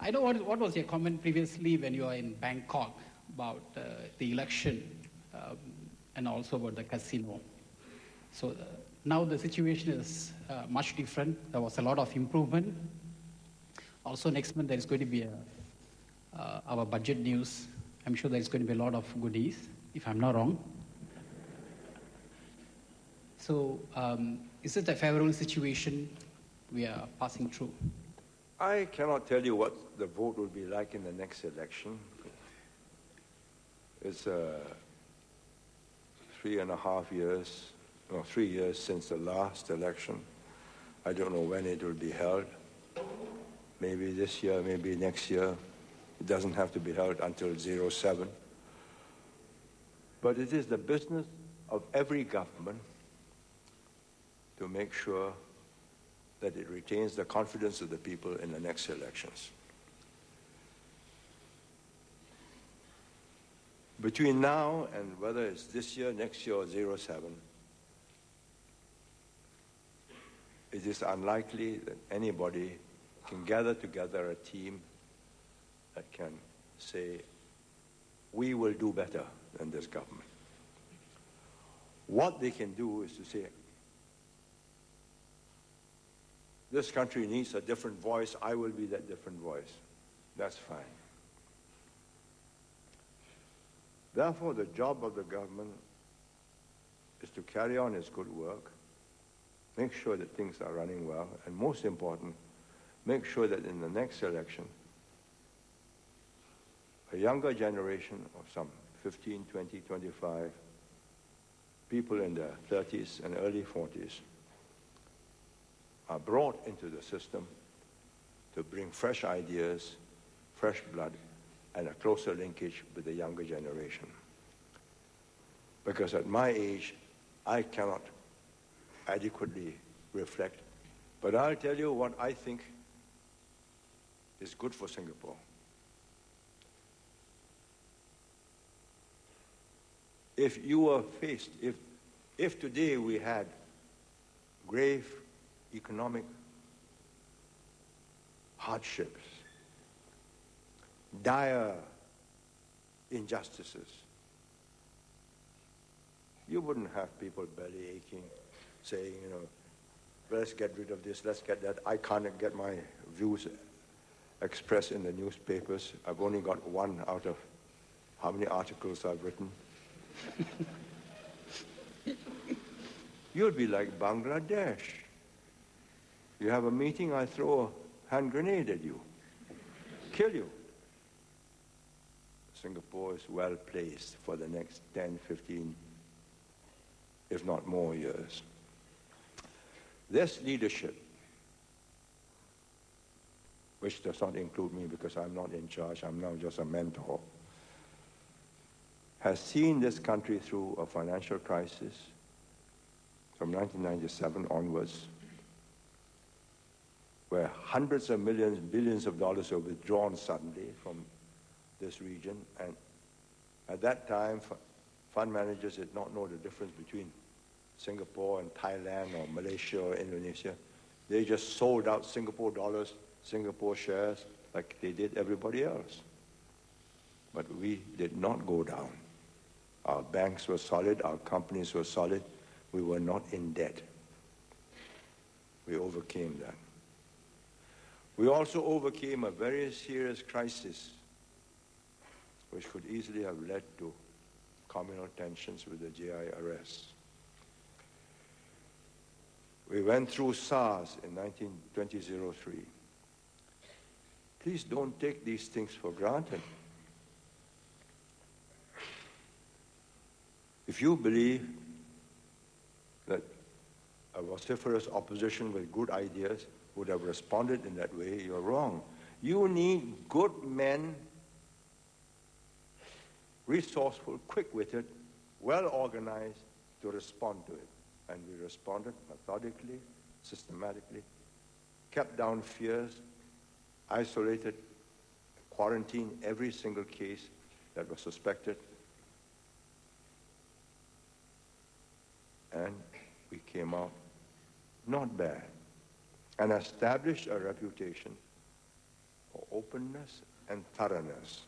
I know what was your comment previously when you were in Bangkok about the election and also about the casino. So now the situation is much different. There was a lot of improvement. Also next month there is going to be our budget news. I'm sure there's going to be a lot of goodies, if I'm not wrong. So is it a favorable situation we are passing through? I cannot tell you what the vote will be like in the next election. It's 3.5 years, no, 3 years since the last election. I don't know when it will be held. Maybe this year, maybe next year. It doesn't have to be held until 07. But it is the business of every government to make sure that it retains the confidence of the people in the next elections. Between now and whether it's this year, next year, or 07, it is unlikely that anybody can gather together a team that can say, we will do better than this government. What they can do is to say, this country needs a different voice. I will be that different voice. That's fine. Therefore, the job of the government is to carry on its good work, make sure that things are running well, and most important, make sure that in the next election, a younger generation of some 15, 20, 25 people in their 30s and early 40s are brought into the system to bring fresh ideas, fresh blood, and a closer linkage with the younger generation. Because at my age, I cannot adequately reflect, but I'll tell you what I think is good for Singapore. If you were faced, if today we had grave economic hardships, dire injustices, you wouldn't have people belly aching, saying, you know, let's get rid of this, let's get that. I can't get my views expressed in the newspapers. I've only got one out of how many articles I've written. You'll be like Bangladesh. You have a meeting, I throw a hand grenade at you, kill you. Singapore is well placed for the next 10, 15, if not more years. This leadership, which does not include me because I'm not in charge, I'm now just a mentor, has seen this country through a financial crisis from 1997 onwards, where hundreds of millions, billions of dollars were withdrawn suddenly from this region. And at that time, fund managers did not know the difference between Singapore and Thailand or Malaysia or Indonesia. They just sold out Singapore dollars, Singapore shares, like they did everybody else. But we did not go down. Our banks were solid, our companies were solid, we were not in debt. We overcame that. We also overcame a very serious crisis which could easily have led to communal tensions with the JIRS. We went through SARS in 2003. Please don't take these things for granted. If you believe that a vociferous opposition with good ideas would have responded in that way, you're wrong. You need good men, resourceful, quick-witted, well-organized to respond to it. And we responded methodically, systematically, kept down fears, isolated, quarantined every single case that was suspected, and we came out not bad, and established a reputation for openness and thoroughness.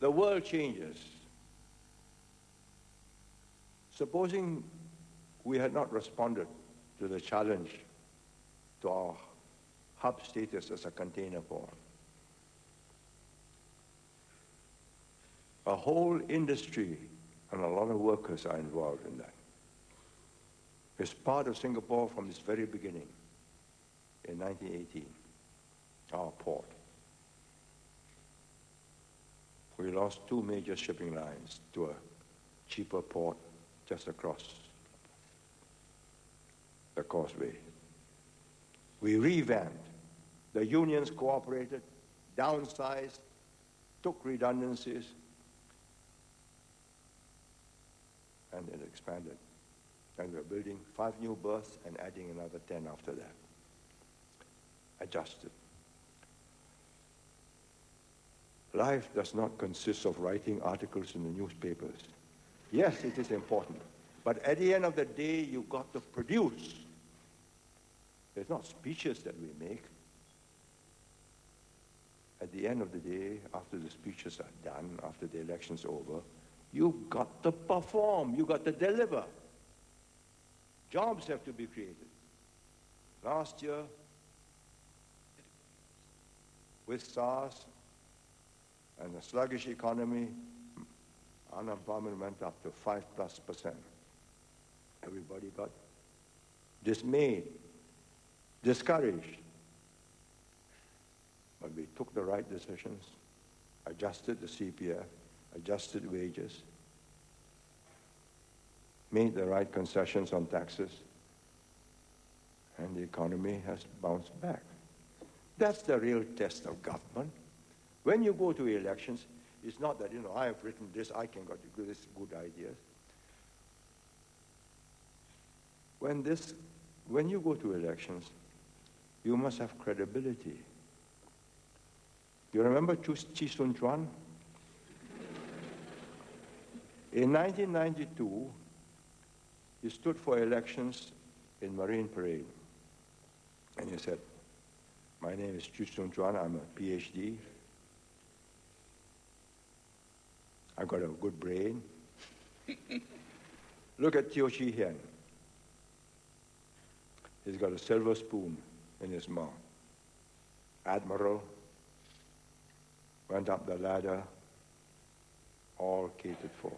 The world changes. Supposing we had not responded to the challenge to our hub status as a container port, a whole industry and a lot of workers are involved in that. It's part of Singapore from its very beginning in 1918, our port. We lost 2 major shipping lines to a cheaper port just across the causeway. We revamped. The unions cooperated, downsized, took redundancies, and it expanded. And we're building 5 new berths and adding another 10 after that. Adjusted. Life does not consist of writing articles in the newspapers. Yes, it is important. But at the end of the day, you've got to produce. It's not speeches that we make. At the end of the day, after the speeches are done, after the election's over, you've got to perform. You've got to deliver. Jobs have to be created. Last year, with SARS and a sluggish economy, unemployment went up to 5+%. Everybody got dismayed, discouraged. But we took the right decisions, adjusted the CPF, adjusted wages, made the right concessions on taxes, and the economy has bounced back. That's the real test of government. When you go to elections, it's not that, I have written this, I can get this good ideas. When you go to elections, you must have credibility. You remember Chee Soon Juan? In 1992, he stood for elections in Marine Parade. And he said, "My name is Chee Soon Juan, I'm a PhD. I've got a good brain. Look at Teo Chee Hean. He's got a silver spoon in his mouth. Admiral, went up the ladder, all catered for.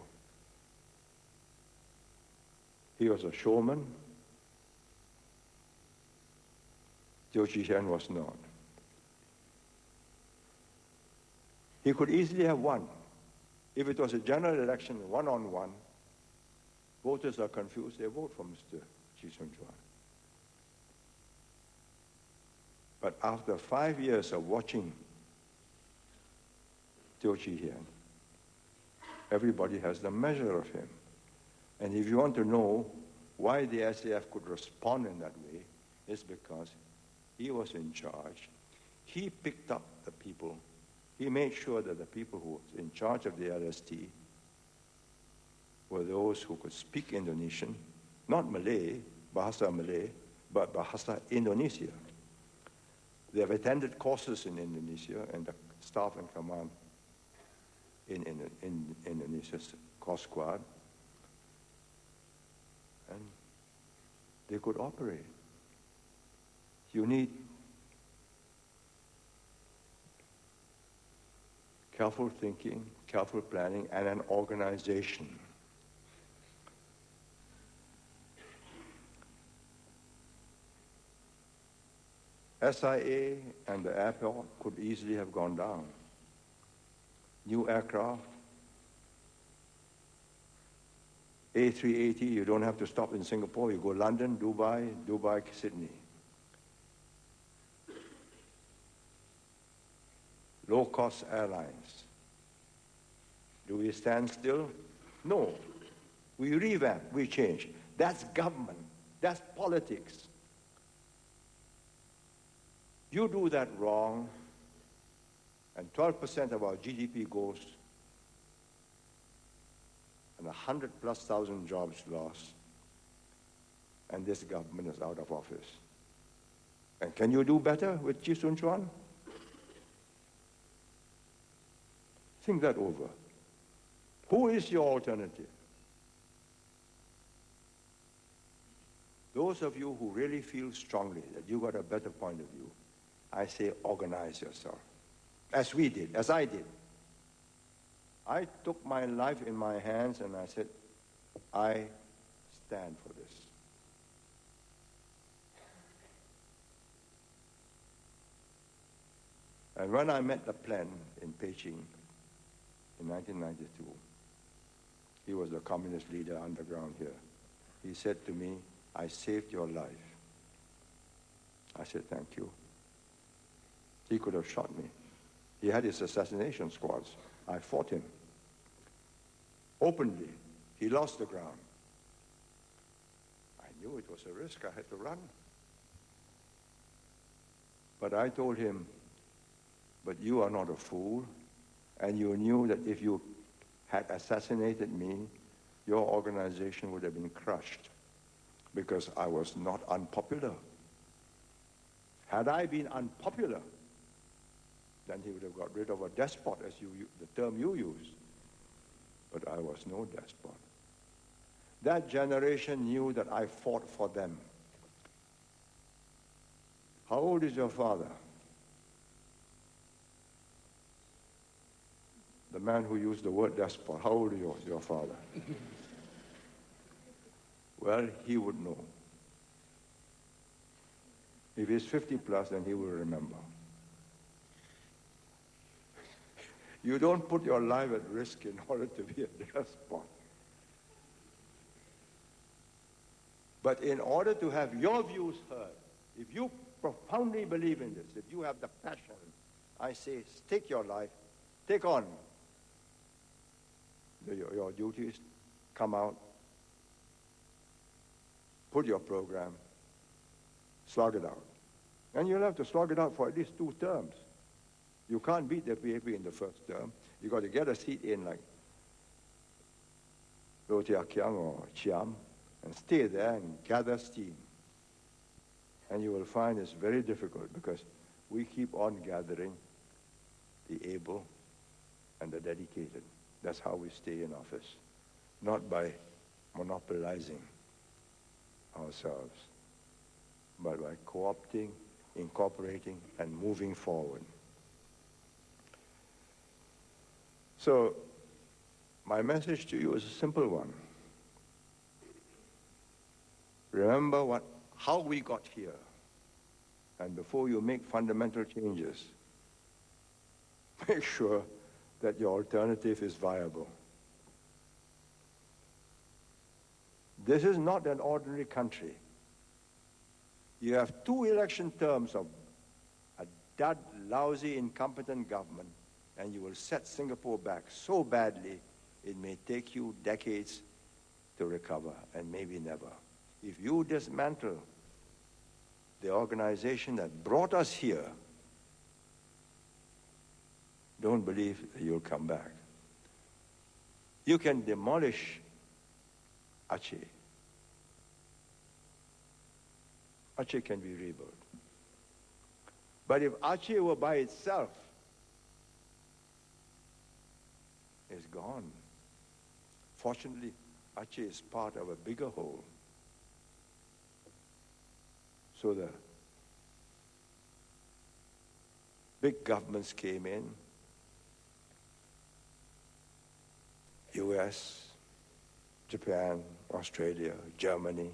He was a showman. Teo Chee Hean was not. He could easily have won. If it was a general election, one-on-one, voters are confused, they vote for Mr. Chee Soon Juan. But after 5 years of watching Teo Chee Hean, everybody has the measure of him. And if you want to know why the SAF could respond in that way, it's because he was in charge. He picked up the people. He made sure that the people who were in charge of the LST were those who could speak Indonesian, not Malay, Bahasa Malay, but Bahasa Indonesia. They have attended courses in Indonesia, and the staff and command in Indonesia's Coast Squad, and they could operate. You need careful thinking, careful planning, and an organization. SIA and the airport could easily have gone down. New aircraft, A380, you don't have to stop in Singapore. You go London, Dubai, Sydney. Low-cost airlines. Do we stand still? No. We revamp, we change. That's government. That's politics. You do that wrong, and 12% of our GDP goes, and 100,000+ jobs lost, and this government is out of office. And can you do better with Chee Soon Juan? Think that over. Who is your alternative? Those of you who really feel strongly that you got a better point of view, I say organize yourself. As we did, as I did. I took my life in my hands and I said, I stand for this. And when I met the Plan in Beijing in 1992, he was the communist leader underground here. He said to me, I saved your life. I said, thank you. He could have shot me. He had his assassination squads. I fought him. Openly. He lost the ground. I knew it was a risk. I had to run. But I told him, but you are not a fool, and you knew that if you had assassinated me, your organization would have been crushed because I was not unpopular. Had I been unpopular, then he would have got rid of a despot, as the term you use. But I was no despot. That generation knew that I fought for them. How old is your father? The man who used the word despot. How old is your father? Well, he would know. If he's 50 plus, then he will remember. You don't put your life at risk in order to be a despot. But in order to have your views heard, if you profoundly believe in this, if you have the passion, I say, stake your life, take on your duties, come out, put your program, slog it out. And you'll have to slog it out for at least 2 terms. You can't beat the PAP in the first term. You've got to get a seat in like Lo Tia Kiang or Chiam and stay there and gather steam. And you will find it's very difficult because we keep on gathering the able and the dedicated. That's how we stay in office, not by monopolizing ourselves, but by co-opting, incorporating, and moving forward. So, my message to you is a simple one. Remember how we got here. And before you make fundamental changes, make sure that your alternative is viable. This is not an ordinary country. You have 2 election terms of a dud, lousy, incompetent government, and you will set Singapore back so badly, it may take you decades to recover, and maybe never. If you dismantle the organization that brought us here, don't believe that you'll come back. You can demolish Aceh. Aceh can be rebuilt. But if Aceh were by itself, it's gone. Fortunately, Aceh is part of a bigger whole. So the big governments came in, US, Japan, Australia, Germany,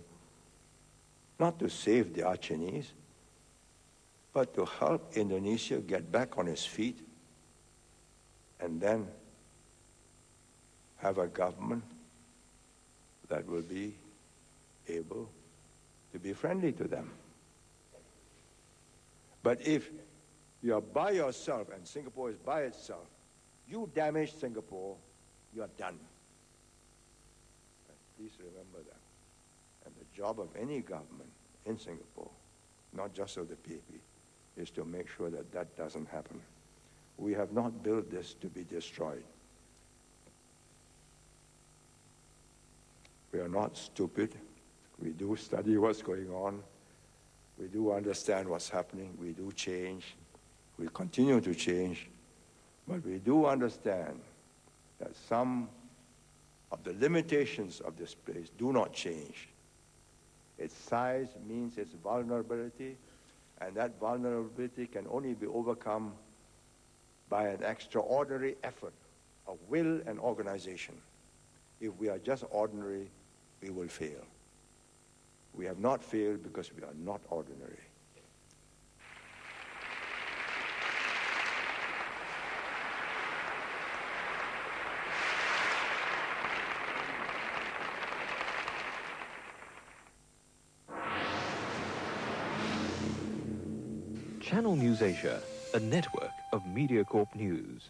not to save the Acehnese, but to help Indonesia get back on its feet and then have a government that will be able to be friendly to them. But if you're by yourself and Singapore is by itself, you damage Singapore, you are done. And please remember that. And the job of any government in Singapore, not just of the PAP, is to make sure that that doesn't happen. We have not built this to be destroyed. We are not stupid. We do study what's going on. We do understand what's happening. We do change. We continue to change. But we do understand that some of the limitations of this place do not change. Its size means its vulnerability, and that vulnerability can only be overcome by an extraordinary effort of will and organization. If we are just ordinary, we will fail. We have not failed because we are not ordinary. Channel News Asia, a network of MediaCorp News.